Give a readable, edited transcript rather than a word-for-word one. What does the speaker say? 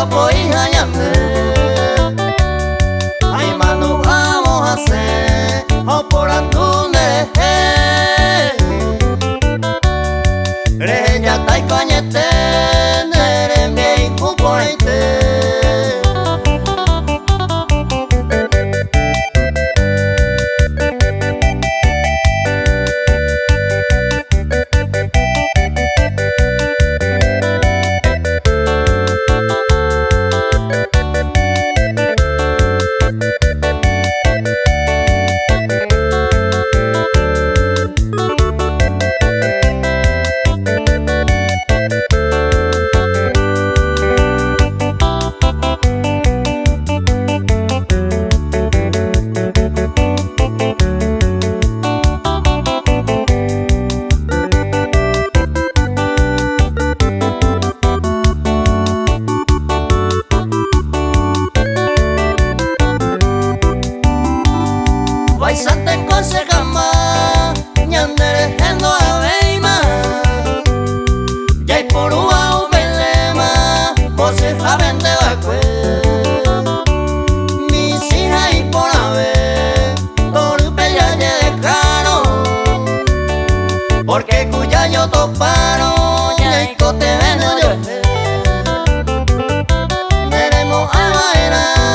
yo por hija y ay, mano, vamos a hacer, o por atunde, ya está y coñete, nere bien cupoite. Sante consejama, ñandere hendo aveima, ya y por ua ubelema, vose jaben de vacue, mis hijas y por ave, torpe ya de caro, porque cuya yo toparo, ya y cote vendo yo, neremo a bailar.